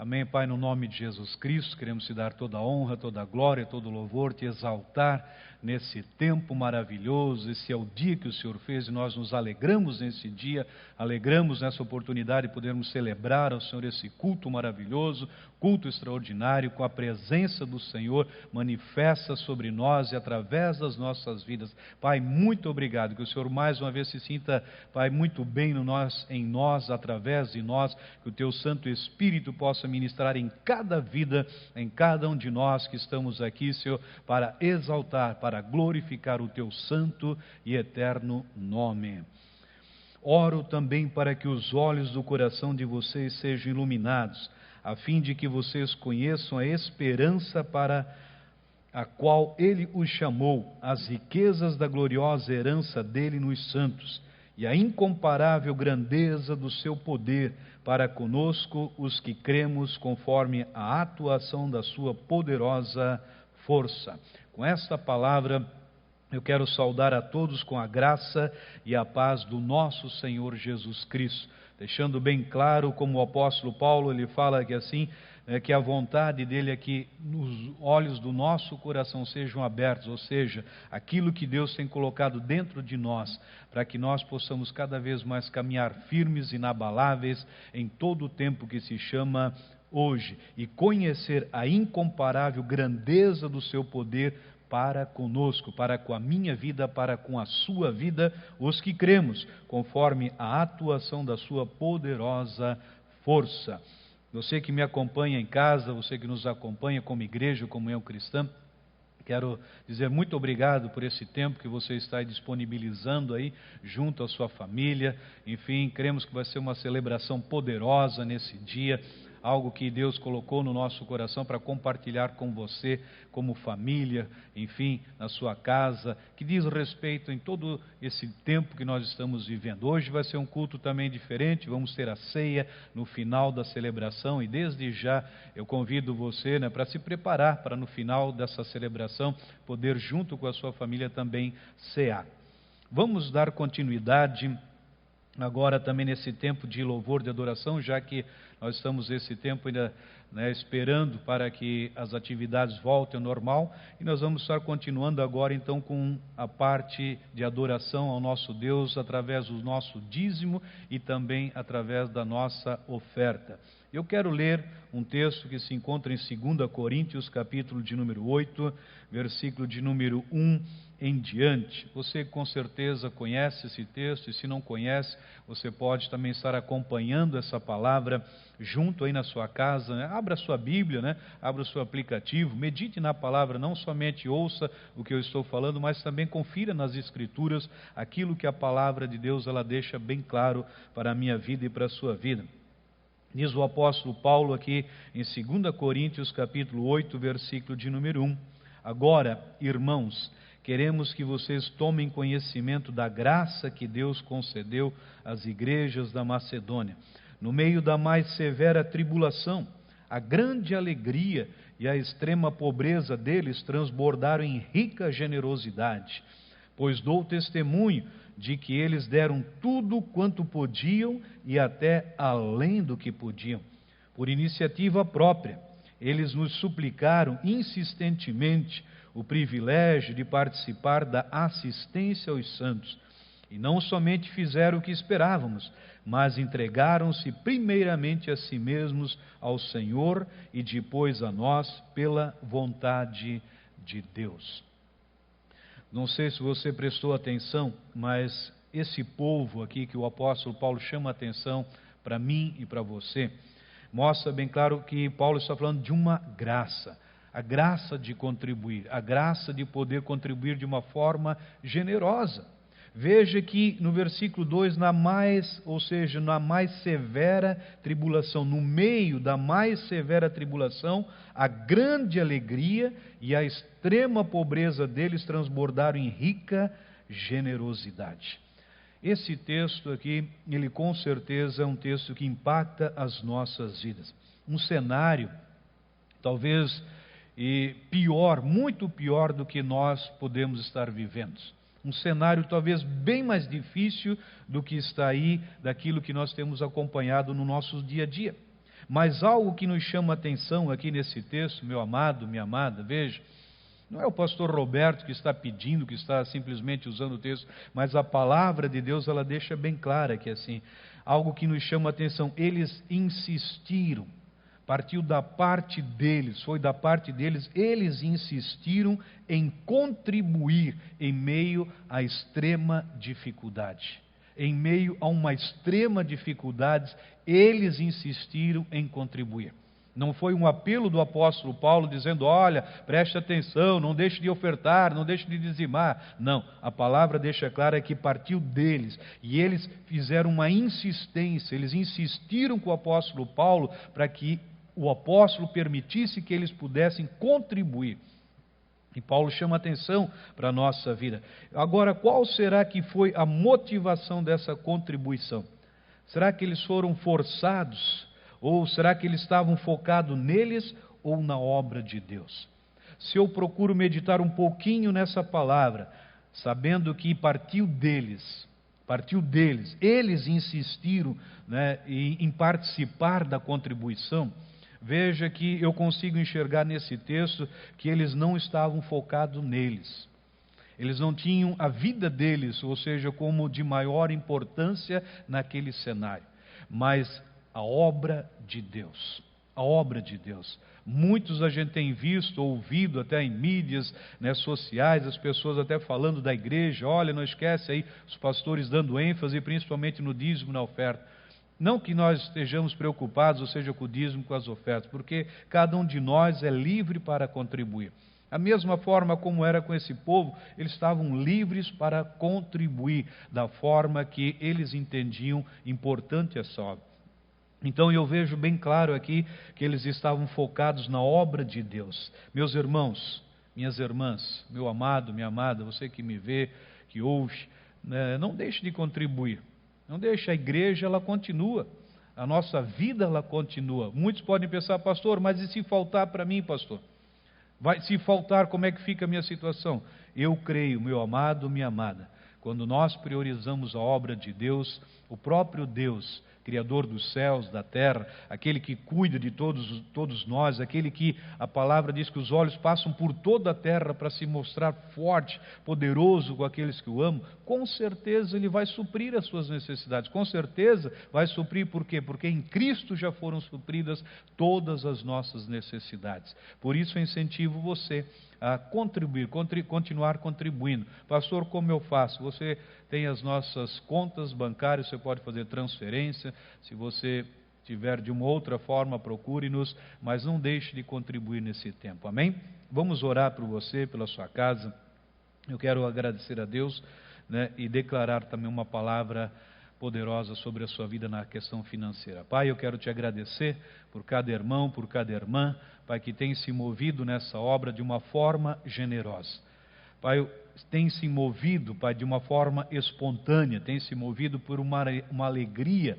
Amém, Pai, no nome de Jesus Cristo, queremos te dar toda a honra, toda a glória, todo o louvor, te exaltar nesse tempo maravilhoso. Esse é o dia que o Senhor fez e nós nos alegramos nesse dia, alegramos nessa oportunidade de podermos celebrar ao Senhor esse culto maravilhoso, culto extraordinário, com a presença do Senhor manifesta sobre nós e através das nossas vidas. Pai, muito obrigado, que o Senhor mais uma vez se sinta, Pai, muito bem em nós, através de nós, que o Teu Santo Espírito possa ministrar em cada vida, em cada um de nós que estamos aqui, Senhor, para exaltar, para glorificar o Teu santo e eterno nome. Oro também para que os olhos do coração de vocês sejam iluminados, a fim de que vocês conheçam a esperança para a qual Ele os chamou, as riquezas da gloriosa herança dele nos santos, e a incomparável grandeza do seu poder para conosco, os que cremos, conforme a atuação da sua poderosa força. Com esta palavra, eu quero saudar a todos com a graça e a paz do nosso Senhor Jesus Cristo, deixando bem claro, como o apóstolo Paulo, ele fala que assim, que a vontade dele é que os olhos do nosso coração sejam abertos, ou seja, aquilo que Deus tem colocado dentro de nós, para que nós possamos cada vez mais caminhar firmes e inabaláveis em todo o tempo que se chama hoje, e conhecer a incomparável grandeza do seu poder para conosco, para com a minha vida, para com a sua vida, os que cremos, conforme a atuação da sua poderosa força. Você que me acompanha em casa, você que nos acompanha como igreja, comunhão cristã, quero dizer muito obrigado por esse tempo que você está disponibilizando aí junto à sua família. Enfim, cremos que vai ser uma celebração poderosa nesse dia, algo que Deus colocou no nosso coração para compartilhar com você, como família, enfim, na sua casa, que diz respeito em todo esse tempo que nós estamos vivendo. Hoje vai ser um culto também diferente, vamos ter a ceia no final da celebração, e desde já eu convido você, para se preparar para no final dessa celebração poder junto com a sua família também cear. Vamos dar continuidade agora também nesse tempo de louvor, de adoração, já que nós estamos nesse tempo ainda esperando para que as atividades voltem ao normal, e nós vamos estar continuando agora então com a parte de adoração ao nosso Deus através do nosso dízimo e também através da nossa oferta. Eu quero ler um texto que se encontra em 2 Coríntios, capítulo de número 8, versículo de número 1 em diante. Você com certeza conhece esse texto, e se não conhece, você pode também estar acompanhando essa palavra junto aí na sua casa, Abra a sua Bíblia, abra o seu aplicativo, medite na palavra, não somente ouça o que eu estou falando, mas também confira nas Escrituras aquilo que a palavra de Deus ela deixa bem claro para a minha vida e para a sua vida. Diz o apóstolo Paulo aqui em 2 Coríntios capítulo 8, versículo de número 1. Agora, irmãos, queremos que vocês tomem conhecimento da graça que Deus concedeu às igrejas da Macedônia. No meio da mais severa tribulação, a grande alegria e a extrema pobreza deles transbordaram em rica generosidade, pois dou testemunho de que eles deram tudo quanto podiam e até além do que podiam. Por iniciativa própria, eles nos suplicaram insistentemente o privilégio de participar da assistência aos santos. E não somente fizeram o que esperávamos, mas entregaram-se primeiramente a si mesmos ao Senhor e depois a nós pela vontade de Deus. Não sei se você prestou atenção, mas esse povo aqui que o apóstolo Paulo chama a atenção para mim e para você, mostra bem claro que Paulo está falando de uma graça. A graça de contribuir, a graça de poder contribuir de uma forma generosa. Veja que no versículo 2, na mais severa tribulação, no meio da mais severa tribulação, a grande alegria e a extrema pobreza deles transbordaram em rica generosidade. Esse texto aqui, ele com certeza é um texto que impacta as nossas vidas. Um cenário, talvez pior, muito pior do que nós podemos estar vivendo. Um cenário talvez bem mais difícil do que está aí, daquilo que nós temos acompanhado no nosso dia a dia. Mas algo que nos chama a atenção aqui nesse texto, meu amado, minha amada, veja, não é o pastor Roberto que está pedindo, que está simplesmente usando o texto, mas a palavra de Deus, ela deixa bem clara que assim, algo que nos chama a atenção, eles insistiram, partiu da parte deles, foi da parte deles, eles insistiram em contribuir em meio à extrema dificuldade. Em meio a uma extrema dificuldade, eles insistiram em contribuir. Não foi um apelo do apóstolo Paulo dizendo, olha, preste atenção, não deixe de ofertar, não deixe de dizimar. Não, a palavra deixa clara que partiu deles. E eles fizeram uma insistência, eles insistiram com o apóstolo Paulo para que o apóstolo permitisse que eles pudessem contribuir. E Paulo chama atenção para a nossa vida. Agora, qual será que foi a motivação dessa contribuição? Será que eles foram forçados? Ou será que eles estavam focados neles ou na obra de Deus? Se eu procuro meditar um pouquinho nessa palavra, sabendo que partiu deles, eles insistiram, né, em participar da contribuição, veja que eu consigo enxergar nesse texto que eles não estavam focados neles. Eles não tinham a vida deles, ou seja, como de maior importância naquele cenário. Mas a obra de Deus. A obra de Deus. Muitos a gente tem visto, ouvido até em mídias, né, sociais, as pessoas até falando da igreja, olha, não esquece aí os pastores dando ênfase, principalmente no dízimo, na oferta. Não que nós estejamos preocupados, ou seja, com o dízimo, com as ofertas, porque cada um de nós é livre para contribuir. A mesma forma como era com esse povo, eles estavam livres para contribuir da forma que eles entendiam importante essa obra. Então eu vejo bem claro aqui que eles estavam focados na obra de Deus. Meus irmãos, minhas irmãs, meu amado, minha amada, você que me vê, que ouve, né, não deixe de contribuir. Não deixe, a igreja ela continua, a nossa vida ela continua. Muitos podem pensar, pastor, mas e se faltar para mim, pastor? Se faltar, como é que fica a minha situação? Eu creio, meu amado, minha amada, quando nós priorizamos a obra de Deus, o próprio Deus, Criador dos céus, da terra, aquele que cuida de todos nós, aquele que a palavra diz que os olhos passam por toda a terra para se mostrar forte, poderoso com aqueles que o amam, com certeza Ele vai suprir as suas necessidades, com certeza vai suprir, por quê? Porque em Cristo já foram supridas todas as nossas necessidades. Por isso eu incentivo você a contribuir, continuar contribuindo. Pastor, como eu faço? Você tem as nossas contas bancárias, você pode fazer transferência. Se você tiver de uma outra forma, procure-nos, mas não deixe de contribuir nesse tempo, amém? Vamos orar por você, pela sua casa. Eu quero agradecer a Deus, né, e declarar também uma palavra poderosa sobre a sua vida na questão financeira. Pai, eu quero te agradecer por cada irmão, por cada irmã, Pai, que tem se movido nessa obra de uma forma generosa. Pai, tem se movido, Pai, de uma forma espontânea, tem se movido por uma alegria,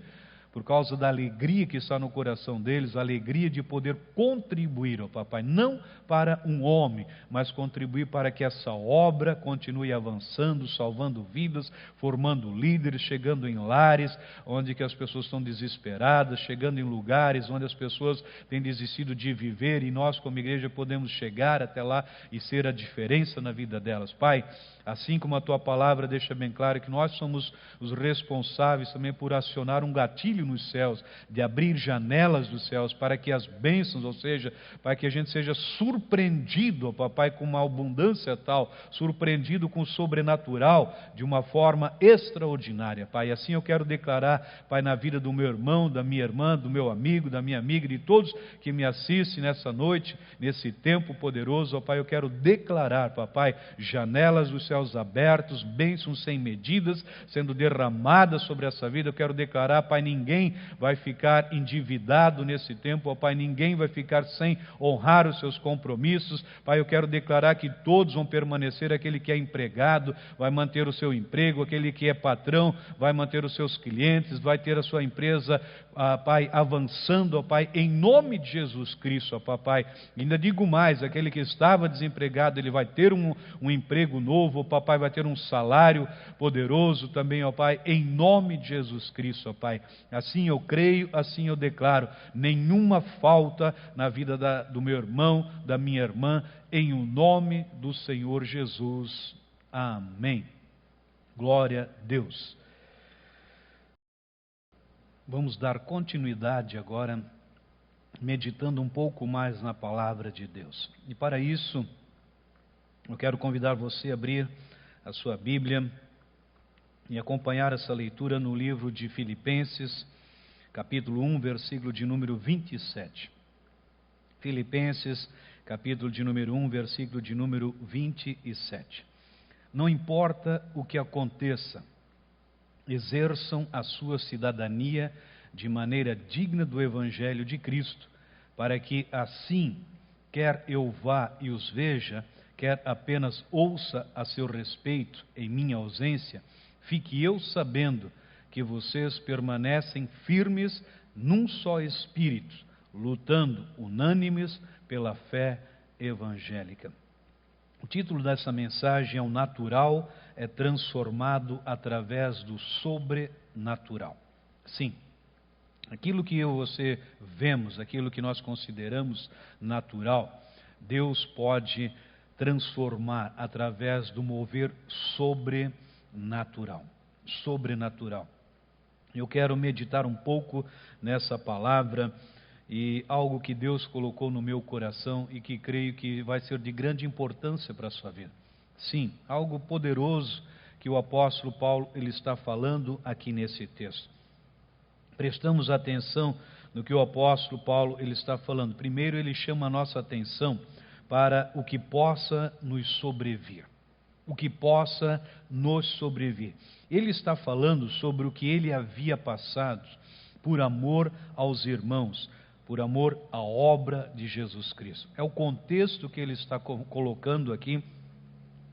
por causa da alegria que está no coração deles, a alegria de poder contribuir, ó Papai, não para um homem, mas contribuir para que essa obra continue avançando, salvando vidas, formando líderes, chegando em lares onde que as pessoas estão desesperadas, chegando em lugares onde as pessoas têm desistido de viver e nós como igreja podemos chegar até lá e ser a diferença na vida delas. Pai, assim como a Tua palavra deixa bem claro que nós somos os responsáveis também por acionar um gatilho nos céus, de abrir janelas dos céus para que as bênçãos, ou seja, para que a gente seja surpreendido, ó Papai, com uma abundância tal, surpreendido com o sobrenatural de uma forma extraordinária, Pai. Assim eu quero declarar, Pai, na vida do meu irmão, da minha irmã, do meu amigo, da minha amiga, de todos que me assistem nessa noite, nesse tempo poderoso, ó Pai, eu quero declarar, Papai, janelas dos céus abertos, bênçãos sem medidas, sendo derramadas sobre essa vida. Eu quero declarar, Pai, ninguém vai ficar endividado nesse tempo, ó Pai, ninguém vai ficar sem honrar os seus compromissos. Pai, eu quero declarar que todos vão permanecer, aquele que é empregado vai manter o seu emprego, aquele que é patrão vai manter os seus clientes, vai ter a sua empresa, Pai, avançando, ó Pai, em nome de Jesus Cristo, ó Papai. Ainda digo mais, aquele que estava desempregado, ele vai ter um emprego novo, ó Papai, vai ter um salário poderoso também, ó Pai, em nome de Jesus Cristo, ó Pai. Assim eu creio, assim eu declaro, nenhuma falta na vida do meu irmão, da minha irmã, em o nome do Senhor Jesus. Amém. Glória a Deus. Vamos dar continuidade agora, meditando um pouco mais na palavra de Deus. E para isso, eu quero convidar você a abrir a sua Bíblia e acompanhar essa leitura no livro de Filipenses, capítulo 1, versículo de número 27. Filipenses, capítulo de número 1, versículo de número 27. Não importa o que aconteça, exerçam a sua cidadania de maneira digna do Evangelho de Cristo, para que assim, quer eu vá e os veja, quer apenas ouça a seu respeito em minha ausência, fique eu sabendo que vocês permanecem firmes num só espírito, lutando unânimes pela fé evangélica. O título dessa mensagem é "O natural é transformado através do sobrenatural". Sim, aquilo que eu e você vemos, aquilo que nós consideramos natural, Deus pode transformar através do mover sobrenatural. Sobrenatural. Eu quero meditar um pouco nessa palavra e algo que Deus colocou no meu coração e que creio que vai ser de grande importância para a sua vida. Sim, algo poderoso que o apóstolo Paulo ele está falando aqui nesse texto. Prestamos atenção no que o apóstolo Paulo ele está falando. Primeiro, ele chama a nossa atenção para o que possa nos sobrevir. O que possa nos sobrevir. Ele está falando sobre o que ele havia passado por amor aos irmãos, por amor à obra de Jesus Cristo. É o contexto que ele está colocando aqui,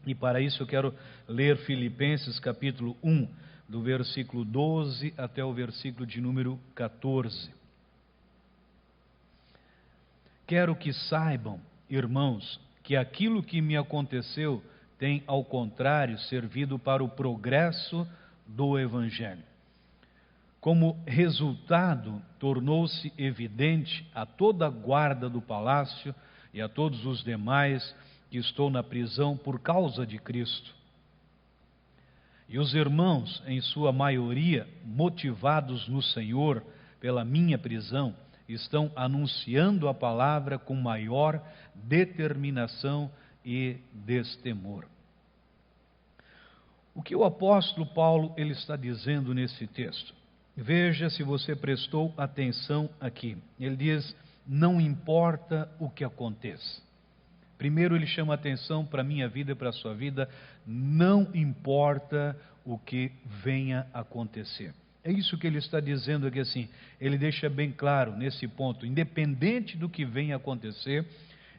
e para isso eu quero ler Filipenses capítulo 1, do versículo 12 até o versículo de número 14. Quero que saibam, irmãos, que aquilo que me aconteceu tem, ao contrário, servido para o progresso do Evangelho. Como resultado, tornou-se evidente a toda a guarda do palácio e a todos os demais que estou na prisão por causa de Cristo. E os irmãos, em sua maioria, motivados no Senhor pela minha prisão, estão anunciando a palavra com maior determinação e destemor. O que o apóstolo Paulo ele está dizendo nesse texto? Veja se você prestou atenção aqui. Ele diz, não importa o que aconteça. Primeiro ele chama atenção para a minha vida e para a sua vida, não importa o que venha a acontecer. É isso que ele está dizendo aqui assim, ele deixa bem claro nesse ponto, independente do que venha a acontecer,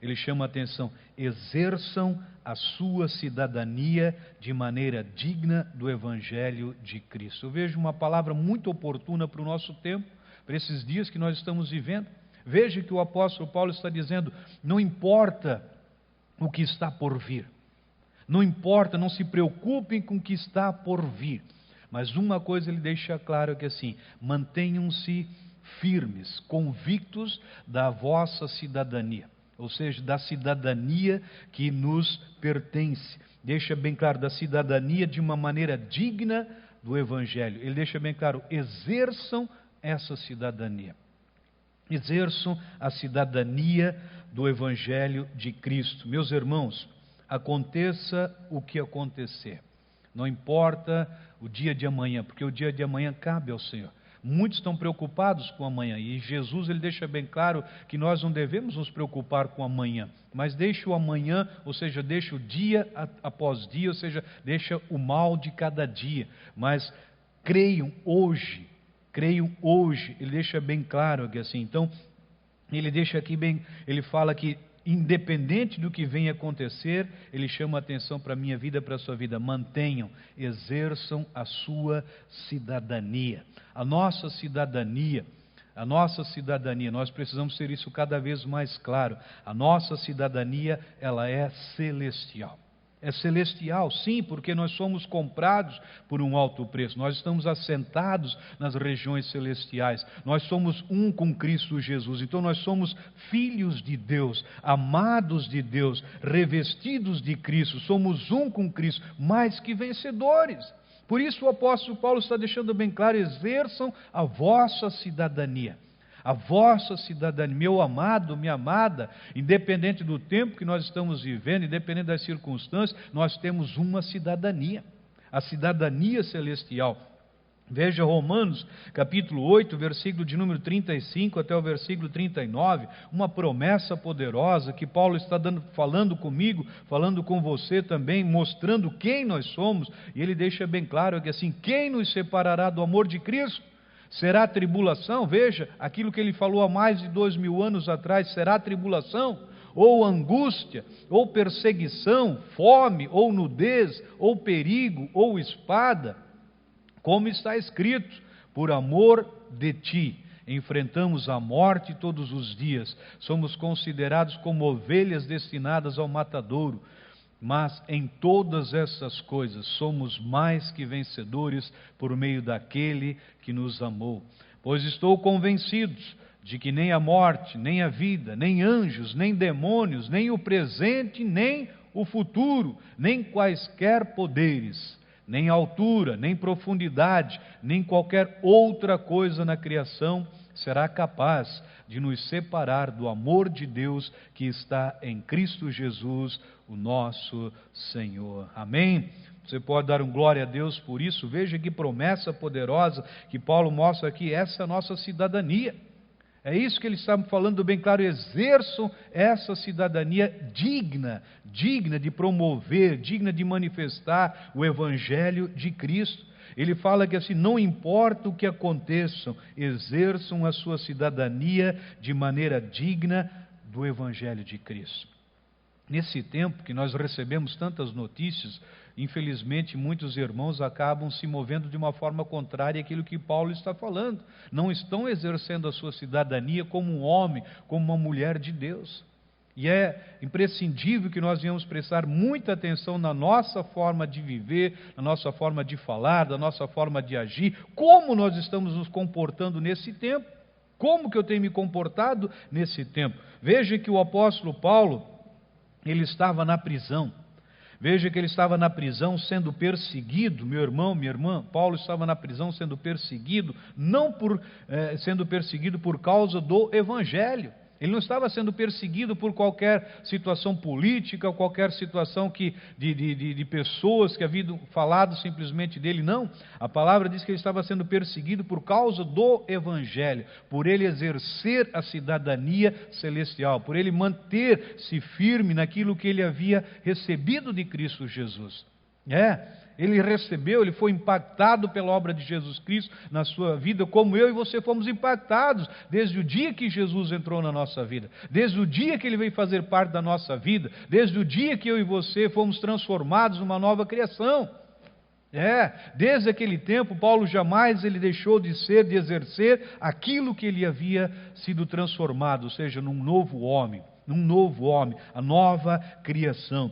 ele chama atenção, exerçam a sua cidadania de maneira digna do Evangelho de Cristo. Eu vejo uma palavra muito oportuna para o nosso tempo, para esses dias que nós estamos vivendo. Veja que o apóstolo Paulo está dizendo, não importa o que está por vir, não importa, não se preocupem com o que está por vir, mas uma coisa ele deixa claro que assim, mantenham-se firmes, convictos da vossa cidadania. Ou seja, da cidadania que nos pertence. Deixa bem claro, da cidadania de uma maneira digna do Evangelho. Ele deixa bem claro, exerçam essa cidadania. Exerçam a cidadania do Evangelho de Cristo. Meus irmãos, aconteça o que acontecer. Não importa o dia de amanhã, porque o dia de amanhã cabe ao Senhor. Muitos estão preocupados com amanhã, e Jesus ele deixa bem claro que nós não devemos nos preocupar com amanhã, mas deixa o amanhã, ou seja, deixa o dia após dia, ou seja, deixa o mal de cada dia, mas creiam hoje, ele deixa bem claro que assim, então, ele deixa aqui bem, ele fala que independente do que venha acontecer, ele chama a atenção para a minha vida, para a sua vida. Mantenham, exerçam a sua cidadania. A nossa cidadania, nós precisamos ter isso cada vez mais claro. A nossa cidadania, ela é celestial. É celestial, sim, porque nós somos comprados por um alto preço. Nós estamos assentados nas regiões celestiais. Nós somos um com Cristo Jesus. Então nós somos filhos de Deus, amados de Deus, revestidos de Cristo. Somos um com Cristo, mais que vencedores. Por isso o apóstolo Paulo está deixando bem claro: exerçam a vossa cidadania. A vossa cidadania, meu amado, minha amada, independente do tempo que nós estamos vivendo, independente das circunstâncias, nós temos uma cidadania, a cidadania celestial. Veja Romanos, capítulo 8, versículo de número 35 até o versículo 39, uma promessa poderosa que Paulo está falando comigo, falando com você também, mostrando quem nós somos, e ele deixa bem claro que assim: quem nos separará do amor de Cristo? Será tribulação? Veja, aquilo que ele falou há mais de 2000 anos atrás: será tribulação, ou angústia, ou perseguição, fome, ou nudez, ou perigo, ou espada? Como está escrito: por amor de ti enfrentamos a morte todos os dias, somos considerados como ovelhas destinadas ao matadouro. Mas em todas essas coisas somos mais que vencedores por meio daquele que nos amou. Pois estou convencido de que nem a morte, nem a vida, nem anjos, nem demônios, nem o presente, nem o futuro, nem quaisquer poderes, nem altura, nem profundidade, nem qualquer outra coisa na criação será capaz de nos separar do amor de Deus que está em Cristo Jesus, o nosso Senhor. Amém? Você pode dar um glória a Deus por isso. Veja que promessa poderosa que Paulo mostra aqui. Essa é a nossa cidadania. É isso que ele está falando bem claro: exerçam essa cidadania digna de promover, digna de manifestar o Evangelho de Cristo. Ele fala que assim: não importa o que aconteçam, exerçam a sua cidadania de maneira digna do Evangelho de Cristo. Nesse tempo que nós recebemos tantas notícias, infelizmente muitos irmãos acabam se movendo de uma forma contrária àquilo que Paulo está falando. Não estão exercendo a sua cidadania como um homem, como uma mulher de Deus. E é imprescindível que nós venhamos prestar muita atenção na nossa forma de viver, na nossa forma de falar, na nossa forma de agir, como nós estamos nos comportando nesse tempo. Como que eu tenho me comportado nesse tempo? Veja que o apóstolo Paulo, ele estava na prisão. Veja que ele estava na prisão sendo perseguido, meu irmão, minha irmã. Paulo estava na prisão sendo perseguido, sendo perseguido por causa do Evangelho. Ele não estava sendo perseguido por qualquer situação política, ou qualquer situação de pessoas que haviam falado simplesmente dele, não. A palavra diz que ele estava sendo perseguido por causa do Evangelho, por ele exercer a cidadania celestial, por ele manter-se firme naquilo que ele havia recebido de Cristo Jesus. Ele recebeu, ele foi impactado pela obra de Jesus Cristo na sua vida, como eu e você fomos impactados, desde o dia que Jesus entrou na nossa vida, desde o dia que ele veio fazer parte da nossa vida, desde o dia que eu e você fomos transformados numa nova criação. Desde aquele tempo, Paulo jamais ele deixou de exercer aquilo que ele havia sido transformado, ou seja, num novo homem, a nova criação.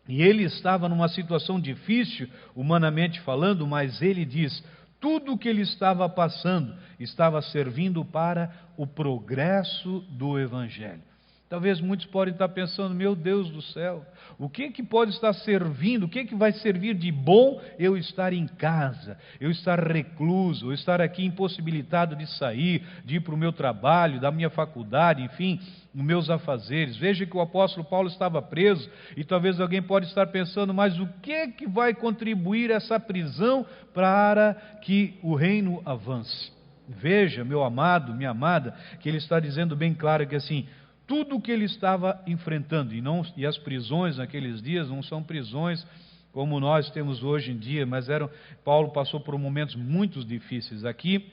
E ele estava numa situação difícil, humanamente falando, mas ele diz: tudo o que ele estava passando estava servindo para o progresso do Evangelho. Talvez muitos podem estar pensando: meu Deus do céu, o que pode estar servindo, o que vai servir de bom eu estar em casa, eu estar recluso, eu estar aqui impossibilitado de sair, de ir para o meu trabalho, da minha faculdade, enfim, nos meus afazeres. Veja que o apóstolo Paulo estava preso, e talvez alguém pode estar pensando: mas o que vai contribuir essa prisão para que o reino avance? Veja, meu amado, minha amada, que ele está dizendo bem claro que assim, tudo o que ele estava enfrentando, e as prisões naqueles dias não são prisões como nós temos hoje em dia, mas Paulo passou por momentos muito difíceis. Aqui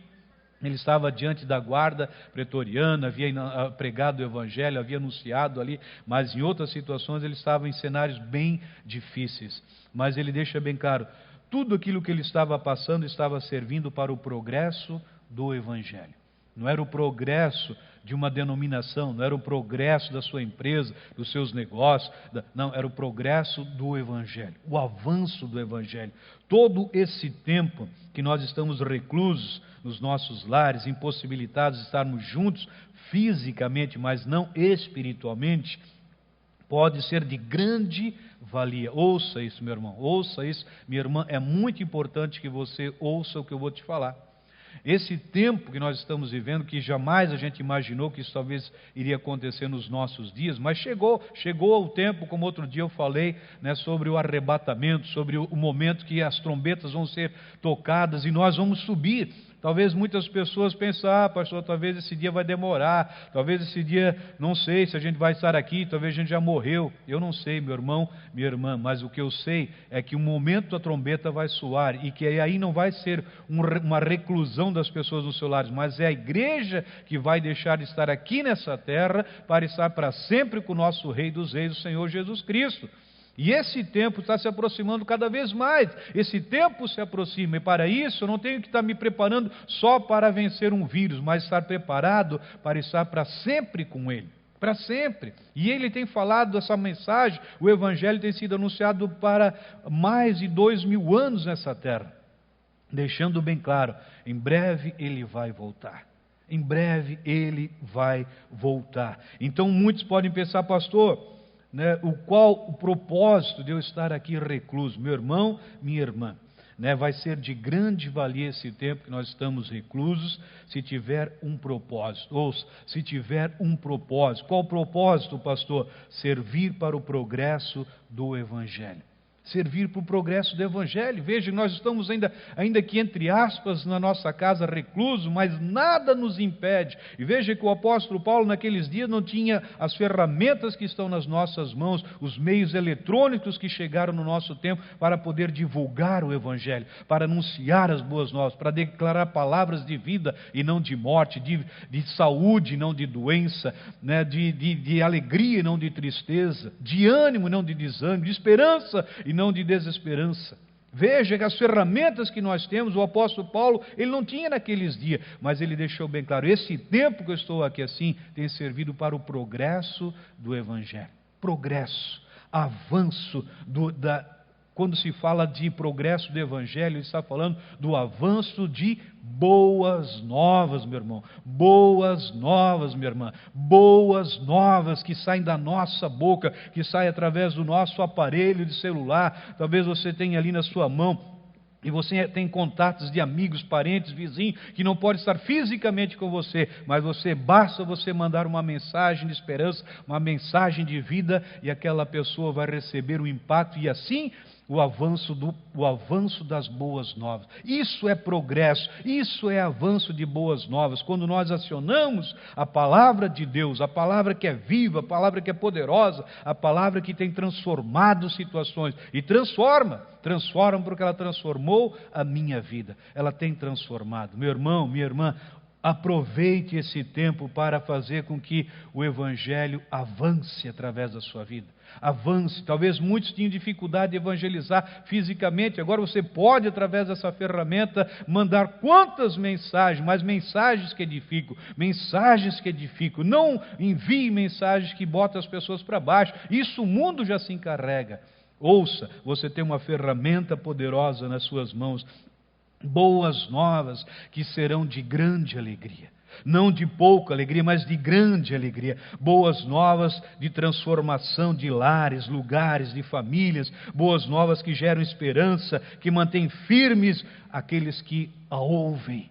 ele estava diante da guarda pretoriana, havia pregado o Evangelho, havia anunciado ali, mas em outras situações ele estava em cenários bem difíceis. Mas ele deixa bem claro, tudo aquilo que ele estava passando estava servindo para o progresso do Evangelho. não era o progresso de uma denominação, não era o progresso da sua empresa, dos seus negócios, não, era o progresso do Evangelho, o avanço do Evangelho. Todo esse tempo que nós estamos reclusos nos nossos lares, impossibilitados de estarmos juntos fisicamente, mas não espiritualmente, pode ser de grande valia. Ouça isso, meu irmão, ouça isso, minha irmã, é muito importante que você ouça o que eu vou te falar. Esse tempo que nós estamos vivendo, que jamais a gente imaginou que isso talvez iria acontecer nos nossos dias, mas chegou o tempo, como outro dia eu falei, né, sobre o arrebatamento, sobre o momento que as trombetas vão ser tocadas e nós vamos subir. Talvez muitas pessoas pensem, pastor, talvez esse dia vai demorar, talvez esse dia, não sei se a gente vai estar aqui, talvez a gente já morreu. Eu não sei, meu irmão, minha irmã, mas o que eu sei é que o momento da trombeta vai soar e que aí não vai ser uma reclusão das pessoas nos seus lares, mas é a igreja que vai deixar de estar aqui nessa terra para estar para sempre com o nosso Rei dos Reis, o Senhor Jesus Cristo. E esse tempo está se aproximando cada vez mais, esse tempo se aproxima, e para isso eu não tenho que estar me preparando só para vencer um vírus, mas estar preparado para estar para sempre com Ele, para sempre. E Ele tem falado essa mensagem, o Evangelho tem sido anunciado para mais de 2000 anos nessa terra, deixando bem claro, em breve Ele vai voltar. Em breve Ele vai voltar. Então muitos podem pensar, pastor, né, qual o propósito de eu estar aqui recluso? Meu irmão, minha irmã, né, vai ser de grande valia esse tempo que nós estamos reclusos, se tiver um propósito. Ou se tiver um propósito. Qual o propósito, pastor? Servir para o progresso do Evangelho. Servir para o progresso do Evangelho. Veja, nós estamos ainda que entre aspas na nossa casa recluso, mas nada nos impede. E veja que o apóstolo Paulo naqueles dias não tinha as ferramentas que estão nas nossas mãos, os meios eletrônicos que chegaram no nosso tempo para poder divulgar o Evangelho, para anunciar as boas novas, para declarar palavras de vida e não de morte, de saúde e não de doença, né? de alegria e não de tristeza, de ânimo e não de desânimo, de esperança e não de desesperança. Veja que as ferramentas que nós temos, o apóstolo Paulo, ele não tinha naqueles dias, mas ele deixou bem claro, esse tempo que eu estou aqui assim, tem servido para o progresso do Evangelho. Progresso, avanço quando se fala de progresso do Evangelho, ele está falando do avanço de boas novas, meu irmão. Boas novas, minha irmã. Boas novas que saem da nossa boca, que saem através do nosso aparelho de celular. Talvez você tenha ali na sua mão, e você tem contatos de amigos, parentes, vizinhos, que não pode estar fisicamente com você, mas basta você mandar uma mensagem de esperança, uma mensagem de vida, e aquela pessoa vai receber o impacto, e assim o avanço das boas novas. Isso é progresso, isso é avanço de boas novas. Quando nós acionamos a palavra de Deus, a palavra que é viva, a palavra que é poderosa, a palavra que tem transformado situações, e transforma porque ela transformou a minha vida. Ela tem transformado. Meu irmão, minha irmã, aproveite esse tempo para fazer com que o Evangelho avance através da sua vida. Avance. Talvez muitos tenham dificuldade de evangelizar fisicamente. Agora você pode, através dessa ferramenta, mandar quantas mensagens, mas mensagens que edificam, mensagens que edificam. Não envie mensagens que botam as pessoas para baixo. Isso o mundo já se encarrega. Ouça, você tem uma ferramenta poderosa nas suas mãos. Boas novas que serão de grande alegria. Não de pouca alegria, mas de grande alegria. Boas novas de transformação de lares, lugares, de famílias. Boas novas que geram esperança, que mantêm firmes aqueles que a ouvem.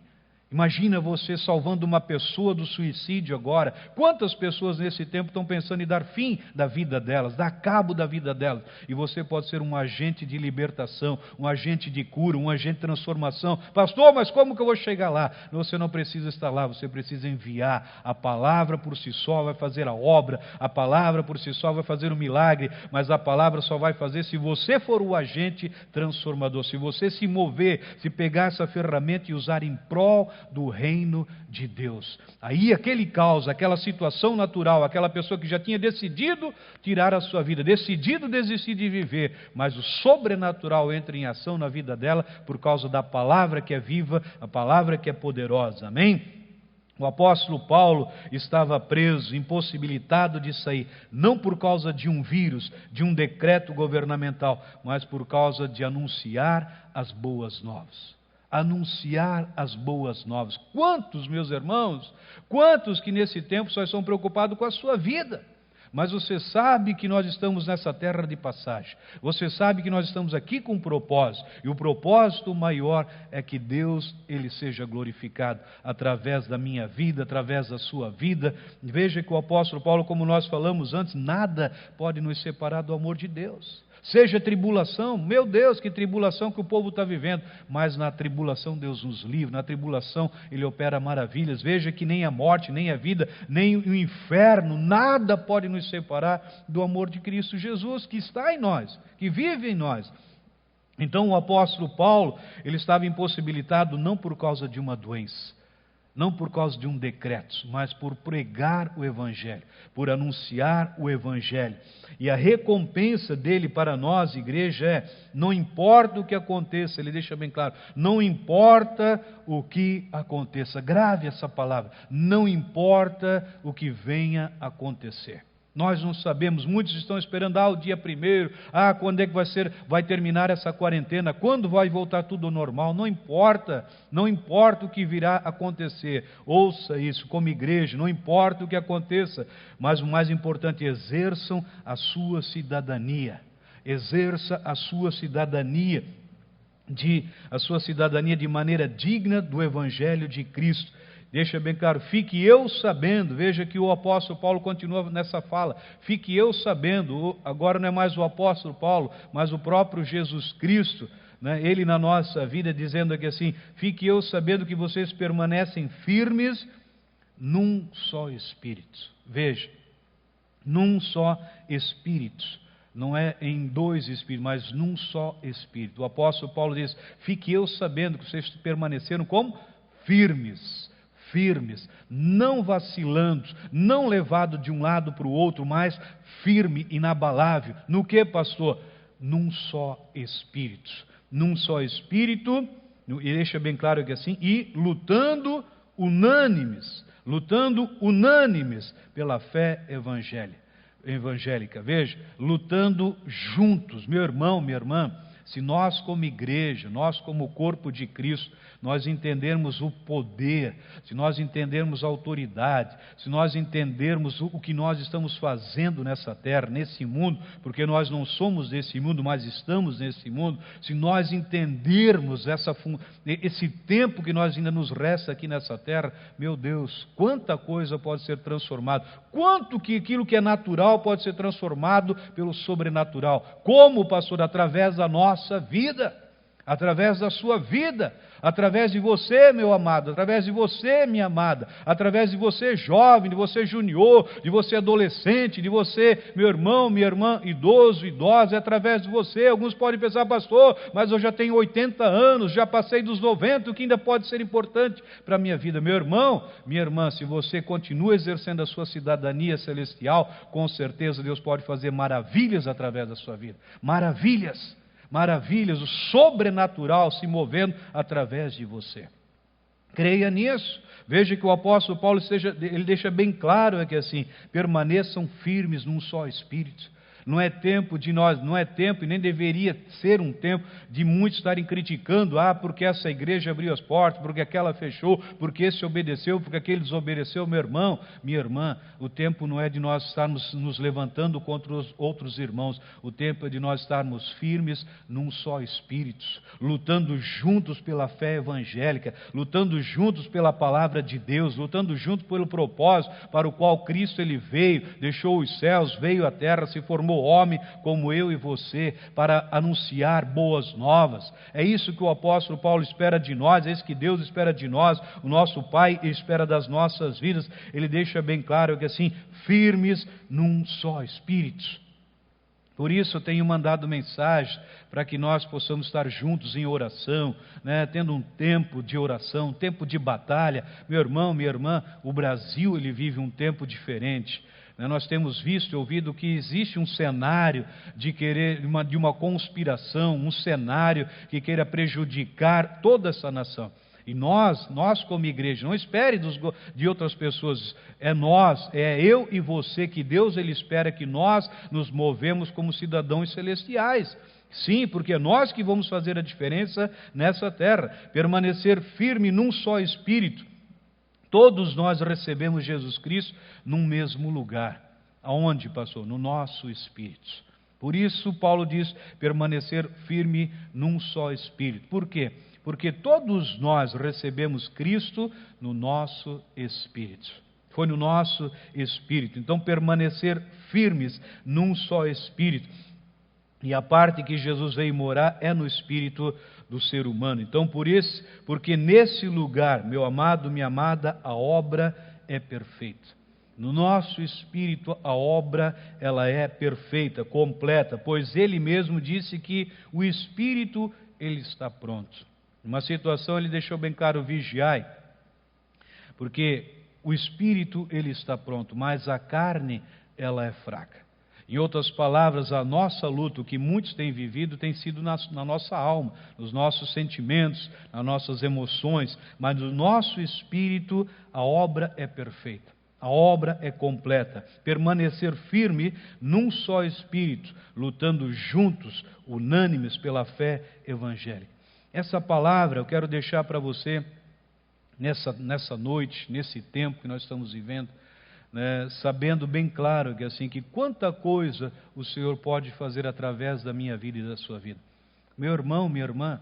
Imagina você salvando uma pessoa do suicídio agora. Quantas pessoas nesse tempo estão pensando em dar fim da vida delas, dar cabo da vida delas? E você pode ser um agente de libertação, um agente de cura, um agente de transformação. Pastor, mas como que eu vou chegar lá? Você não precisa estar lá, você precisa enviar. A palavra por si só vai fazer a obra, a palavra por si só vai fazer o milagre, mas a palavra só vai fazer se você for o agente transformador, se você se mover, se pegar essa ferramenta e usar em prol do reino de Deus. Aí aquele caos, aquela situação natural, aquela pessoa que já tinha decidido tirar a sua vida, decidido desistir de viver, mas o sobrenatural entra em ação na vida dela por causa da palavra que é viva, a palavra que é poderosa. Amém? O apóstolo Paulo estava preso, impossibilitado de sair, não por causa de um vírus, de um decreto governamental, mas por causa de anunciar as boas novas. Anunciar as boas novas. Quantos, meus irmãos, quantos que nesse tempo só estão preocupados com a sua vida? Mas você sabe que nós estamos nessa terra de passagem. Você sabe que nós estamos aqui com um propósito. E o propósito maior é que Deus, Ele seja glorificado através da minha vida, através da sua vida. Veja que o apóstolo Paulo, como nós falamos antes, nada pode nos separar do amor de Deus. Seja tribulação, meu Deus, que tribulação que o povo está vivendo, mas na tribulação Deus nos livra, na tribulação Ele opera maravilhas. Veja que nem a morte, nem a vida, nem o inferno, nada pode nos separar do amor de Cristo Jesus, que está em nós, que vive em nós. Então o apóstolo Paulo, ele estava impossibilitado não por causa de uma doença, não por causa de um decreto, mas por pregar o Evangelho, por anunciar o Evangelho. E a recompensa dele para nós, igreja, é: não importa o que aconteça, ele deixa bem claro, não importa o que aconteça, grave essa palavra, não importa o que venha a acontecer. Nós não sabemos, muitos estão esperando o dia 1º, quando é que vai terminar essa quarentena, quando vai voltar tudo ao normal. Não importa o que virá a acontecer. Ouça isso como igreja, não importa o que aconteça, mas o mais importante, exerçam a sua cidadania. Exerça a sua cidadania de maneira digna do Evangelho de Cristo. Deixa bem claro, fique eu sabendo, veja que o apóstolo Paulo continua nessa fala, fique eu sabendo, agora não é mais o apóstolo Paulo, mas o próprio Jesus Cristo, né? Ele na nossa vida dizendo aqui assim: fique eu sabendo que vocês permanecem firmes num só Espírito. Veja, num só Espírito. Não é em dois Espíritos, mas num só Espírito. O apóstolo Paulo diz: fique eu sabendo que vocês permaneceram como? Firmes, não vacilando, não levado de um lado para o outro, mas firme, inabalável. No que, pastor? Num só Espírito. Num só Espírito, e deixa bem claro que assim, e lutando unânimes pela fé evangélica. Veja, lutando juntos, meu irmão, minha irmã. Se nós como igreja, nós como corpo de Cristo, nós entendermos o poder, se nós entendermos a autoridade, se nós entendermos o que nós estamos fazendo nessa terra, nesse mundo, porque nós não somos desse mundo, mas estamos nesse mundo, se nós entendermos esse tempo que nós ainda nos resta aqui nessa terra, meu Deus, quanta coisa pode ser transformada, quanto que aquilo que é natural pode ser transformado pelo sobrenatural. Como, pastor? Através da nossa vida, através da sua vida, através de você, meu amado, através de você, minha amada, através de você, jovem, de você, junior, de você, adolescente, de você, meu irmão, minha irmã, idoso, idosa, é através de você. Alguns podem pensar: pastor, mas eu já tenho 80 anos, já passei dos 90, o que ainda pode ser importante para a minha vida? Meu irmão, minha irmã, se você continua exercendo a sua cidadania celestial, com certeza Deus pode fazer maravilhas através da sua vida. Maravilhas, o sobrenatural se movendo através de você. Creia nisso. Veja que o apóstolo Paulo ele deixa bem claro que assim: permaneçam firmes num só Espírito. Não é tempo e nem deveria ser um tempo de muitos estarem criticando: porque essa igreja abriu as portas, porque aquela fechou, porque esse obedeceu, porque aquele desobedeceu. Meu irmão, minha irmã, o tempo não é de nós estarmos nos levantando contra os outros irmãos, o tempo é de nós estarmos firmes num só Espírito, lutando juntos pela fé evangélica, lutando juntos pela palavra de Deus, lutando juntos pelo propósito para o qual Cristo ele veio, deixou os céus, veio à terra, se formou homem como eu e você, para anunciar boas novas. É isso que o apóstolo Paulo espera de nós, é isso que Deus espera de nós, o nosso Pai espera das nossas vidas. Ele deixa bem claro que assim: firmes num só Espírito. Por isso eu tenho mandado mensagem para que nós possamos estar juntos em oração, né? Tendo um tempo de oração, um tempo de batalha. Meu irmão, minha irmã, o Brasil ele vive um tempo diferente. Nós temos visto e ouvido que existe um cenário de uma conspiração, um cenário que queira prejudicar toda essa nação. E nós como igreja, não espere de outras pessoas, é nós, é eu e você, que Deus Ele espera que nós nos movemos como cidadãos celestiais. Sim, porque é nós que vamos fazer a diferença nessa terra, permanecer firme num só Espírito. Todos nós recebemos Jesus Cristo num mesmo lugar. Aonde, pastor? No nosso Espírito. Por isso, Paulo diz, permanecer firme num só Espírito. Por quê? Porque todos nós recebemos Cristo no nosso Espírito. Foi no nosso Espírito. Então, permanecer firmes num só Espírito. E a parte que Jesus veio morar é no Espírito do ser humano. Então, porque nesse lugar, meu amado, minha amada, a obra é perfeita. No nosso espírito, a obra ela é perfeita, completa, pois Ele mesmo disse que o Espírito Ele está pronto. Numa situação Ele deixou bem claro, vigiai, porque o Espírito Ele está pronto, mas a carne ela é fraca. Em outras palavras, a nossa luta, o que muitos têm vivido, tem sido na nossa alma, nos nossos sentimentos, nas nossas emoções, mas no nosso espírito a obra é perfeita. A obra é completa, permanecer firme num só espírito, lutando juntos, unânimes pela fé evangélica. Essa palavra eu quero deixar para você nessa noite, nesse tempo que nós estamos vivendo, né, sabendo bem claro que quanta coisa o Senhor pode fazer através da minha vida e da sua vida. Meu irmão, minha irmã,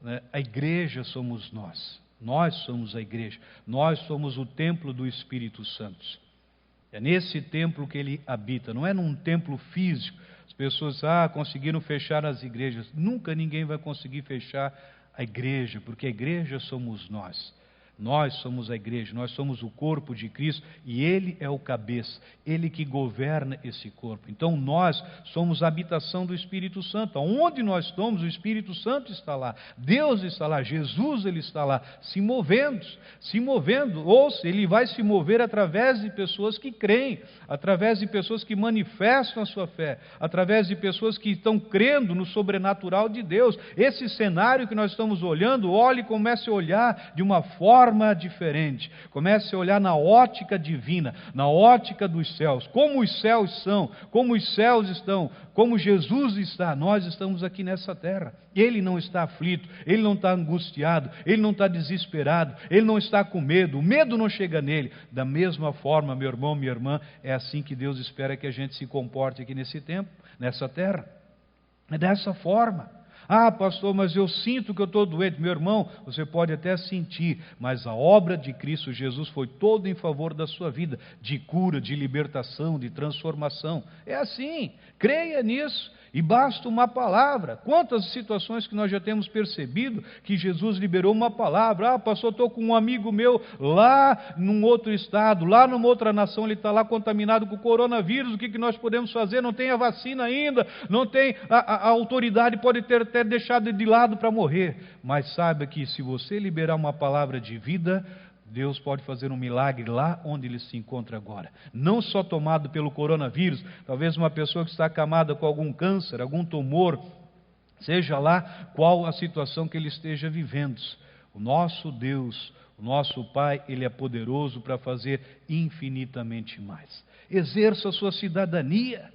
né, a igreja somos nós. Nós somos a igreja, nós somos o templo do Espírito Santo. É nesse templo que ele habita, não é num templo físico. As pessoas conseguiram fechar as igrejas. Nunca ninguém vai conseguir fechar a igreja, porque a igreja somos nós. Nós somos a igreja, nós somos o corpo de Cristo e Ele é o cabeça, Ele que governa esse corpo. Então nós somos a habitação do Espírito Santo. Onde nós estamos, o Espírito Santo está lá, Deus está lá, Jesus Ele está lá, se movendo, ouça, Ele vai se mover através de pessoas que creem, através de pessoas que manifestam a sua fé, através de pessoas que estão crendo no sobrenatural de Deus. Esse cenário que nós estamos olhando, olhe e comece a olhar de uma forma diferente, comece a olhar na ótica divina, na ótica dos céus, como os céus são, como os céus estão, como Jesus está. Nós estamos aqui nessa terra, Ele não está aflito, Ele não está angustiado, Ele não está desesperado, Ele não está com medo, o medo não chega nele. Da mesma forma, meu irmão, minha irmã, é assim que Deus espera que a gente se comporte aqui nesse tempo, nessa terra, é dessa forma. Pastor, mas eu sinto que eu estou doente. Meu irmão, você pode até sentir, mas a obra de Cristo Jesus foi toda em favor da sua vida, de cura, de libertação, de transformação. É assim, creia nisso. E basta uma palavra. Quantas situações que nós já temos percebido que Jesus liberou uma palavra. Pastor, estou com um amigo meu lá num outro estado, lá numa outra nação, ele está lá contaminado com o coronavírus. O que nós podemos fazer? Não tem a vacina ainda, não tem, a autoridade pode ter até deixado de lado para morrer. Mas saiba que se você liberar uma palavra de vida, Deus pode fazer um milagre lá onde ele se encontra agora. Não só tomado pelo coronavírus, talvez uma pessoa que está acamada com algum câncer, algum tumor, seja lá qual a situação que ele esteja vivendo. O nosso Deus, o nosso Pai, Ele é poderoso para fazer infinitamente mais. Exerça a sua cidadania,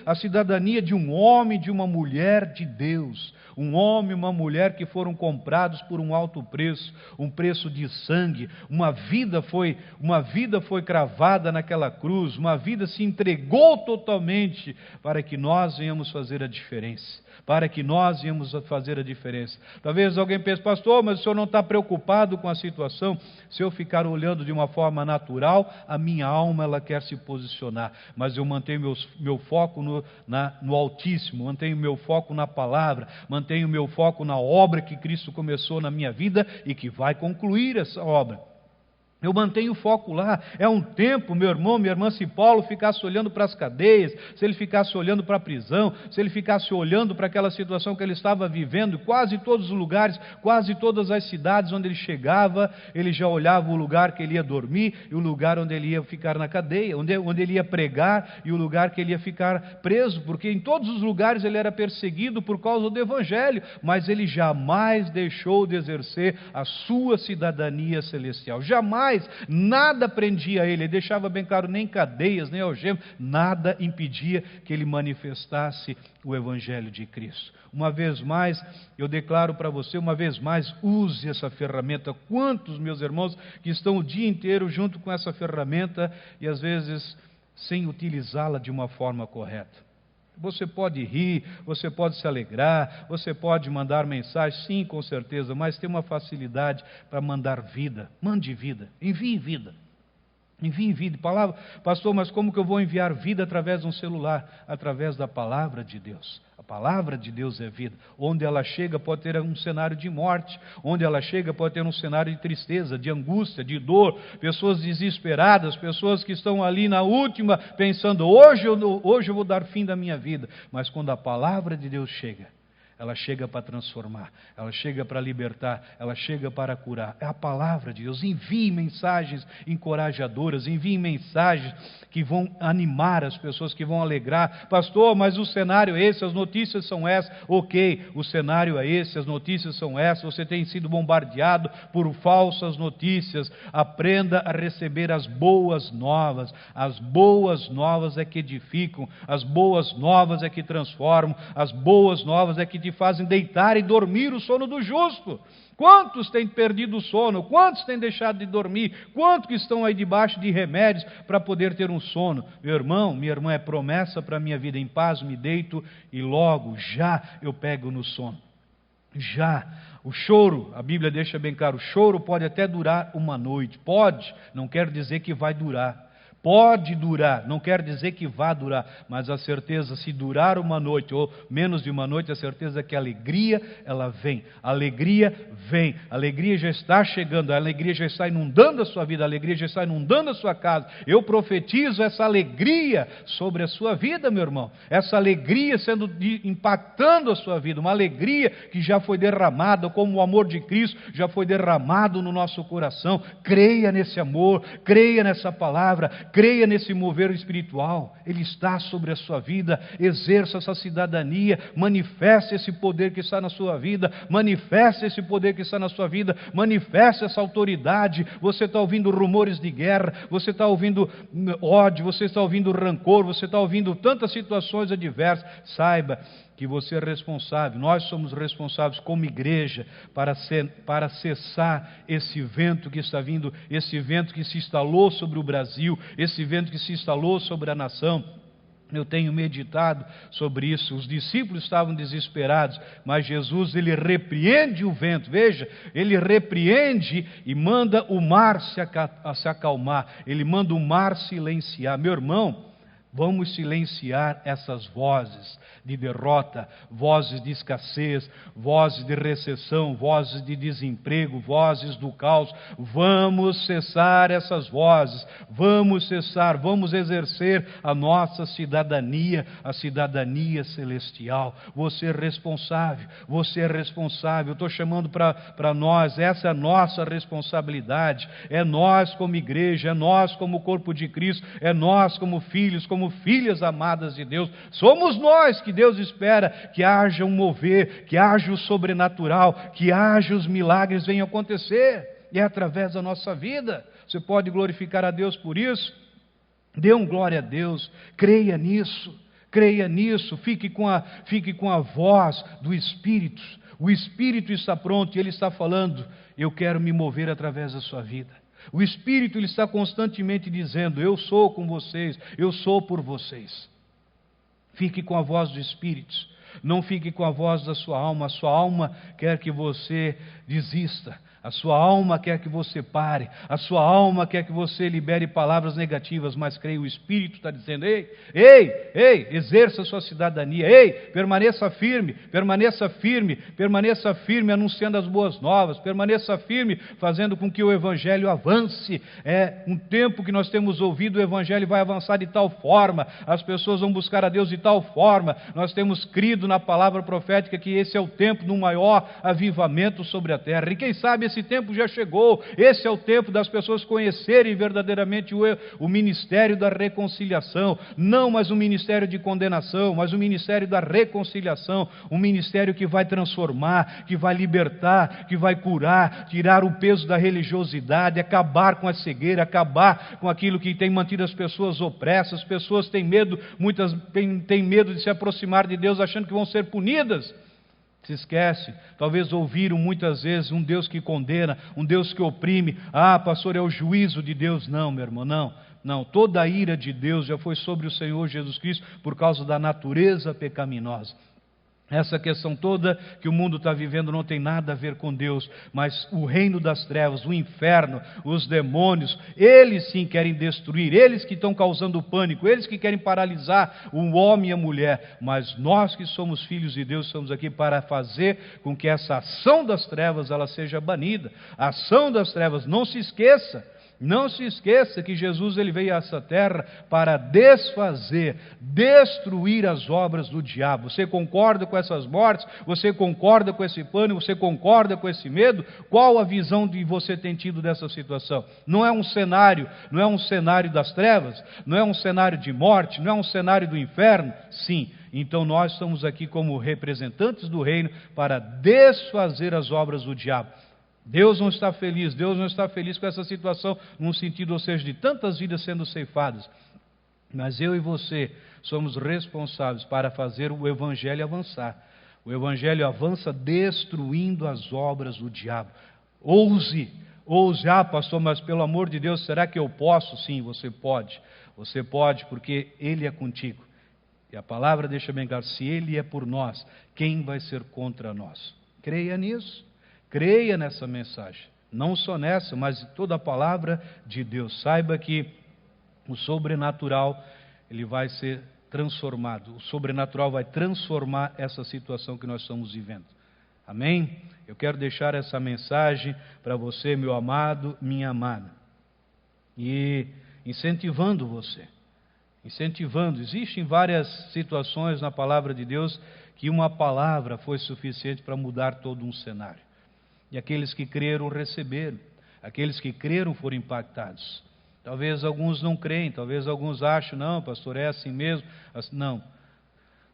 a cidadania de um homem, de uma mulher de Deus. Um homem e uma mulher que foram comprados por um alto preço, um preço de sangue. Uma vida foi cravada naquela cruz, uma vida se entregou totalmente para que nós venhamos fazer a diferença. Talvez alguém pense, pastor, mas o senhor não está preocupado com a situação? Se eu ficar olhando de uma forma natural, a minha alma ela quer se posicionar, mas eu mantenho meu foco no Altíssimo, mantenho meu foco na palavra, mantenho meu foco na obra que Cristo começou na minha vida e que vai concluir essa obra. Eu mantenho o foco lá. É um tempo, meu irmão, minha irmã, se Paulo ficasse olhando para as cadeias, se ele ficasse olhando para a prisão, se ele ficasse olhando para aquela situação que ele estava vivendo, quase todos os lugares, quase todas as cidades onde ele chegava, ele já olhava o lugar que ele ia dormir e o lugar onde ele ia ficar na cadeia, onde ele ia pregar e o lugar que ele ia ficar preso, porque em todos os lugares ele era perseguido por causa do Evangelho, mas ele jamais deixou de exercer a sua cidadania celestial. Jamais. Nada prendia ele deixava bem claro, nem cadeias, nem algemas, nada impedia que ele manifestasse o Evangelho de Cristo. Uma vez mais, eu declaro para você, uma vez mais, use essa ferramenta. Quantos, meus irmãos, que estão o dia inteiro junto com essa ferramenta e às vezes sem utilizá-la de uma forma correta? Você pode rir, você pode se alegrar, você pode mandar mensagem, sim, com certeza, mas tem uma facilidade para mandar vida. Mande vida, envie vida. Envie vida. Palavra, pastor, mas como que eu vou enviar vida através de um celular? Através da palavra de Deus. A palavra de Deus é vida. Onde ela chega pode ter um cenário de morte. Onde ela chega pode ter um cenário de tristeza, de angústia, de dor. Pessoas desesperadas, pessoas que estão ali na última, pensando, hoje eu vou dar fim da minha vida. Mas quando a palavra de Deus chega, ela chega para transformar, ela chega para libertar, ela chega para curar. É a palavra de Deus. Envie mensagens encorajadoras, envie mensagens que vão animar as pessoas, que vão alegrar. Pastor, mas o cenário é esse, as notícias são essas. Ok, o cenário é esse, as notícias são essas. Você tem sido bombardeado por falsas notícias. Aprenda a receber as boas novas. As boas novas é que edificam, as boas novas é que transformam, as boas novas é que te fazem deitar e dormir o sono do justo. Quantos têm perdido o sono? Quantos têm deixado de dormir? Quantos que estão aí debaixo de remédios para poder ter um sono? Meu irmão, minha irmã, é promessa para a minha vida. Em paz me deito e logo, já eu pego no sono. Já. O choro, a Bíblia deixa bem claro, o choro pode até durar uma noite. Pode, não quer dizer que vai durar. Pode durar, não quer dizer que vá durar, mas a certeza, se durar uma noite ou menos de uma noite, a certeza é que a alegria, ela vem. A alegria vem, a alegria já está chegando, a alegria já está inundando a sua vida, a alegria já está inundando a sua casa. Eu profetizo essa alegria sobre a sua vida, meu irmão. Essa alegria impactando a sua vida, uma alegria que já foi derramada, como o amor de Cristo já foi derramado no nosso coração. Creia nesse amor, creia nessa palavra, creia nesse mover espiritual. Ele está sobre a sua vida. Exerça essa cidadania, manifeste esse poder que está na sua vida, manifeste esse poder que está na sua vida, manifeste essa autoridade. Você está ouvindo rumores de guerra, você está ouvindo ódio, você está ouvindo rancor, você está ouvindo tantas situações adversas. Saiba que você é responsável, nós somos responsáveis como igreja para cessar esse vento que está vindo, esse vento que se instalou sobre o Brasil, esse vento que se instalou sobre a nação. Eu tenho meditado sobre isso. Os discípulos estavam desesperados, mas Jesus, ele repreende o vento. Veja, ele repreende e manda o mar se acalmar, ele manda o mar silenciar. Meu irmão, vamos silenciar essas vozes de derrota, vozes de escassez, vozes de recessão, vozes de desemprego, vozes do caos. Vamos cessar essas vozes, vamos cessar, vamos exercer a nossa cidadania, a cidadania celestial. Você é responsável, você é responsável. Eu estou chamando para nós, essa é a nossa responsabilidade. É nós como igreja, é nós como corpo de Cristo, é nós como filhos, como filhas amadas de Deus. Somos nós que Deus espera que haja um mover, que haja o sobrenatural, que haja os milagres venham acontecer. E é através da nossa vida. Você pode glorificar a Deus por isso? Dê um glória a Deus. Creia nisso. Creia nisso. Fique com a voz do Espírito. O Espírito está pronto e Ele está falando: eu quero me mover através da sua vida. O Espírito, ele está constantemente dizendo: eu sou com vocês, eu sou por vocês. Fique com a voz do Espírito. Não fique com a voz da sua alma. A sua alma quer que você desista. A sua alma quer que você pare, a sua alma quer que você libere palavras negativas, mas creio, o Espírito está dizendo: ei, exerça a sua cidadania, permaneça firme, anunciando as boas novas, permaneça firme, fazendo com que o Evangelho avance. É um tempo que nós temos ouvido, o Evangelho vai avançar de tal forma, as pessoas vão buscar a Deus de tal forma, nós temos crido na palavra profética que esse é o tempo de um maior avivamento sobre a terra, e quem sabe esse tempo já chegou. Esse é o tempo das pessoas conhecerem verdadeiramente o ministério da reconciliação, não mais um ministério de condenação, mas um ministério da reconciliação, um ministério que vai transformar, que vai libertar, que vai curar, tirar o peso da religiosidade, acabar com a cegueira, acabar com aquilo que tem mantido as pessoas opressas. As pessoas têm medo, muitas têm medo de se aproximar de Deus, achando que vão ser punidas. Se esquece, talvez ouviram muitas vezes um Deus que condena, um Deus que oprime. Ah, pastor, é o juízo de Deus. Não, meu irmão, não. Toda a ira de Deus já foi sobre o Senhor Jesus Cristo por causa da natureza pecaminosa. Essa questão toda que o mundo está vivendo não tem nada a ver com Deus, mas o reino das trevas, o inferno, os demônios, eles sim querem destruir, eles que estão causando pânico, eles que querem paralisar o homem e a mulher, mas nós que somos filhos de Deus estamos aqui para fazer com que essa ação das trevas ela seja banida. A ação das trevas, não se esqueça que Jesus ele veio a essa terra para desfazer, destruir as obras do diabo. Você concorda com essas mortes? Você concorda com esse pânico? Você concorda com esse medo? Qual a visão que você tem tido dessa situação? Não é um cenário das trevas? Não é um cenário de morte? Não é um cenário do inferno? Sim. Então nós estamos aqui como representantes do reino para desfazer as obras do diabo. Deus não está feliz com essa situação, num sentido, ou seja, de tantas vidas sendo ceifadas. Mas eu e você somos responsáveis para fazer o Evangelho avançar. O Evangelho avança destruindo as obras do diabo. Ouse, pastor, mas pelo amor de Deus, será que eu posso? Sim, você pode, porque Ele é contigo. E a palavra deixa bem claro, se Ele é por nós, quem vai ser contra nós? Creia nisso. Creia nessa mensagem, não só nessa, mas em toda a palavra de Deus. Saiba que o sobrenatural ele vai ser transformado. O sobrenatural vai transformar essa situação que nós estamos vivendo. Amém? Eu quero deixar essa mensagem para você, meu amado, minha amada. E incentivando você. Existem várias situações na palavra de Deus que uma palavra foi suficiente para mudar todo um cenário. E aqueles que creram receberam, aqueles que creram foram impactados. Talvez alguns não creem, talvez alguns achem, não, pastor, é assim mesmo. Não,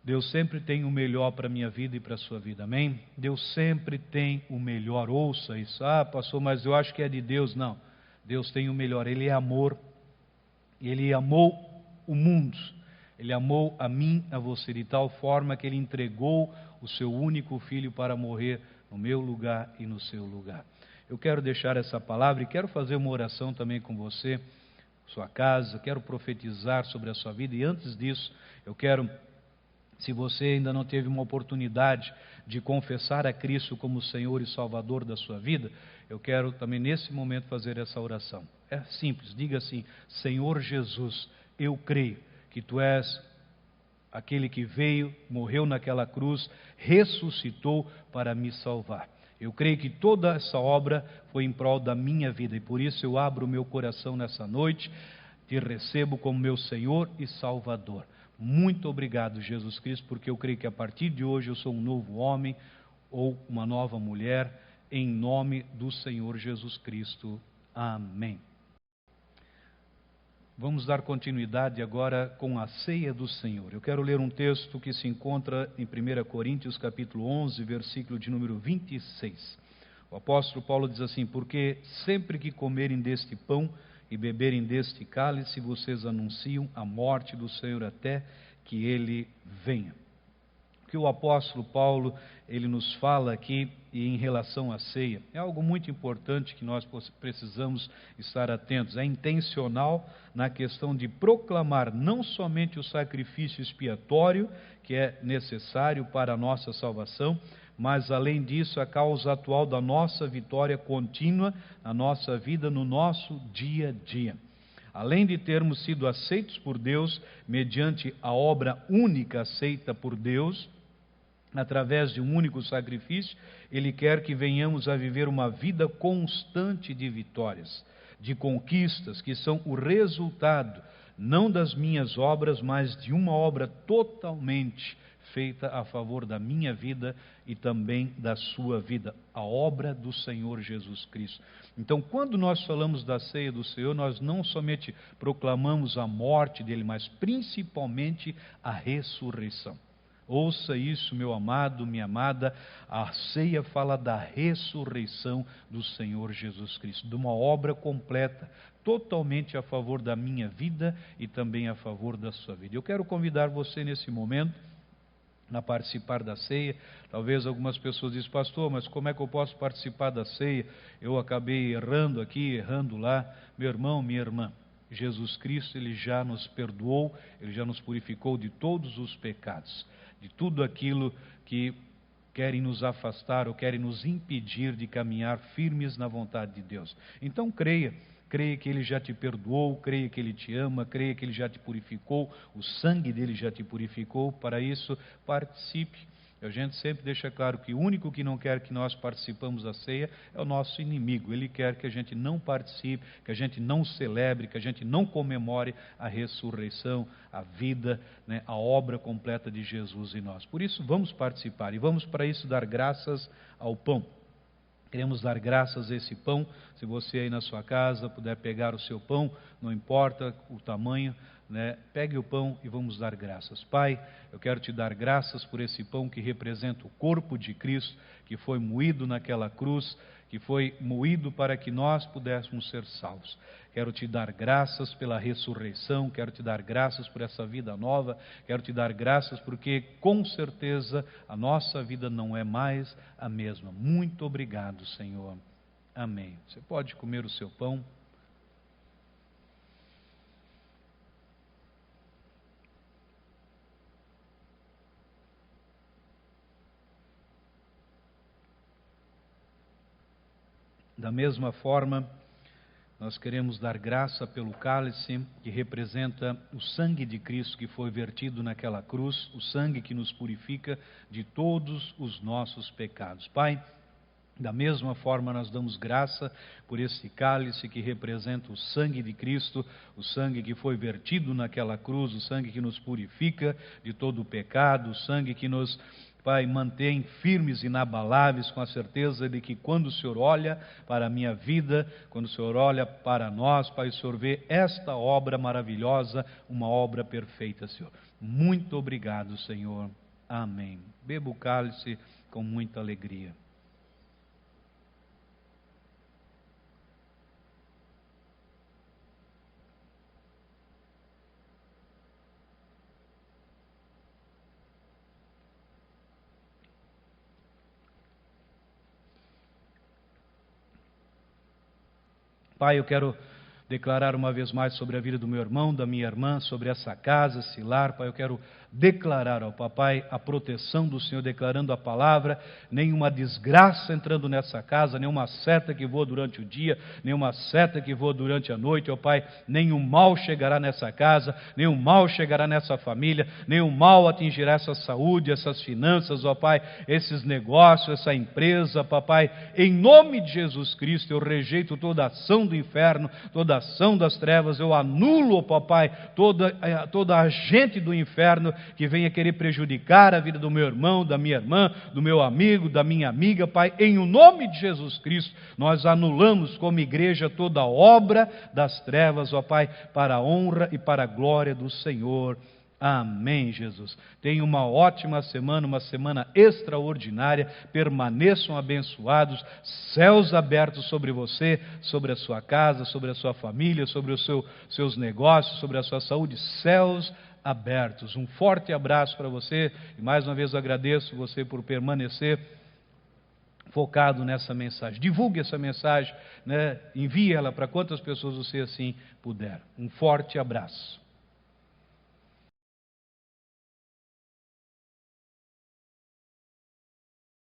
Deus sempre tem o melhor para a minha vida e para a sua vida, amém? Deus sempre tem o melhor, ouça isso. Ah, pastor, mas eu acho que é de Deus. Não, Deus tem o melhor, Ele é amor, Ele amou o mundo, Ele amou a mim, a você, de tal forma que Ele entregou o seu único filho para morrer no meu lugar e no seu lugar. Eu quero deixar essa palavra e quero fazer uma oração também com você, sua casa, quero profetizar sobre a sua vida. E antes disso, eu quero, se você ainda não teve uma oportunidade de confessar a Cristo como Senhor e Salvador da sua vida, eu quero também nesse momento fazer essa oração. É simples, diga assim: Senhor Jesus, eu creio que Tu és aquele que veio, morreu naquela cruz, ressuscitou para me salvar. Eu creio que toda essa obra foi em prol da minha vida e por isso eu abro o meu coração nessa noite, te recebo como meu Senhor e Salvador. Muito obrigado, Jesus Cristo, porque eu creio que a partir de hoje eu sou um novo homem ou uma nova mulher, em nome do Senhor Jesus Cristo. Amém. Vamos dar continuidade agora com a ceia do Senhor. Eu quero ler um texto que se encontra em 1 Coríntios capítulo 11, versículo de número 26. O apóstolo Paulo diz assim: porque sempre que comerem deste pão e beberem deste cálice, vocês anunciam a morte do Senhor até que Ele venha. que o apóstolo Paulo, ele nos fala aqui em relação à ceia. É algo muito importante que nós precisamos estar atentos. É intencional na questão de proclamar não somente o sacrifício expiatório, que é necessário para a nossa salvação, mas além disso a causa atual da nossa vitória contínua, na nossa vida, no nosso dia a dia. Além de termos sido aceitos por Deus, mediante a obra única aceita por Deus, através de um único sacrifício, Ele quer que venhamos a viver uma vida constante de vitórias, de conquistas, que são o resultado, não das minhas obras, mas de uma obra totalmente feita a favor da minha vida e também da sua vida, a obra do Senhor Jesus Cristo. Então, quando nós falamos da ceia do Senhor, nós não somente proclamamos a morte dele, mas principalmente a ressurreição. Ouça isso, meu amado, minha amada, a ceia fala da ressurreição do Senhor Jesus Cristo, de uma obra completa, totalmente a favor da minha vida e também a favor da sua vida. Eu quero convidar você nesse momento a participar da ceia. Talvez algumas pessoas dizem: pastor, mas como é que eu posso participar da ceia? Eu acabei errando aqui, errando lá. Meu irmão, minha irmã, Jesus Cristo, Ele já nos perdoou, Ele já nos purificou de todos os pecados, de tudo aquilo que querem nos afastar ou querem nos impedir de caminhar firmes na vontade de Deus. Então creia que Ele já te perdoou, creia que Ele te ama, creia que Ele já te purificou, o sangue dEle já te purificou. Para isso, participe. A gente sempre deixa claro que o único que não quer que nós participamos da ceia é o nosso inimigo. Ele quer que a gente não participe, que a gente não celebre, que a gente não comemore a ressurreição, a vida, né, a obra completa de Jesus em nós. Por isso, vamos participar e vamos para isso dar graças ao pão. Queremos dar graças a esse pão. Se você aí na sua casa puder pegar o seu pão, não importa o tamanho, né? Pegue o pão e vamos dar graças. Pai, eu quero te dar graças por esse pão que representa o corpo de Cristo, que foi moído naquela cruz, que foi moído para que nós pudéssemos ser salvos. Quero te dar graças pela ressurreição, quero te dar graças por essa vida nova, quero te dar graças porque com certeza a nossa vida não é mais a mesma. Muito obrigado, Senhor. Amém. Você pode comer o seu pão. Da mesma forma, nós queremos dar graça pelo cálice que representa o sangue de Cristo que foi vertido naquela cruz, o sangue que nos purifica de todos os nossos pecados. Pai, da mesma forma nós damos graça por esse cálice que representa o sangue de Cristo, o sangue que foi vertido naquela cruz, o sangue que nos purifica de todo o pecado, o sangue que nos, Pai, mantém firmes e inabaláveis com a certeza de que quando o Senhor olha para a minha vida, quando o Senhor olha para nós, Pai, o Senhor vê esta obra maravilhosa, uma obra perfeita, Senhor. Muito obrigado, Senhor. Amém. Beba o cálice com muita alegria. Pai, eu quero declarar uma vez mais sobre a vida do meu irmão, da minha irmã, sobre essa casa, esse lar. Pai, eu quero declarar ao Papai a proteção do Senhor, declarando a palavra, nenhuma desgraça entrando nessa casa, nenhuma seta que voa durante o dia, nenhuma seta que voa durante a noite, ó Pai, nenhum mal chegará nessa casa, nenhum mal chegará nessa família, nenhum mal atingirá essa saúde, essas finanças, ó Pai, esses negócios, essa empresa, Papai, em nome de Jesus Cristo, eu rejeito toda ação do inferno, toda ação das trevas, eu anulo, ó Papai, toda agente do inferno que venha querer prejudicar a vida do meu irmão, da minha irmã, do meu amigo, da minha amiga, Pai, em o nome de Jesus Cristo, nós anulamos como igreja toda obra das trevas, ó Pai, para a honra e para a glória do Senhor. Amém, Jesus. Tenha uma ótima semana, uma semana extraordinária. Permaneçam abençoados, céus abertos sobre você, sobre a sua casa, sobre a sua família, sobre os seus negócios, sobre a sua saúde. Céus abertos. Um forte abraço para você e mais uma vez agradeço você por permanecer focado nessa mensagem. Divulgue essa mensagem, né? Envie ela para quantas pessoas você assim puder. Um forte abraço.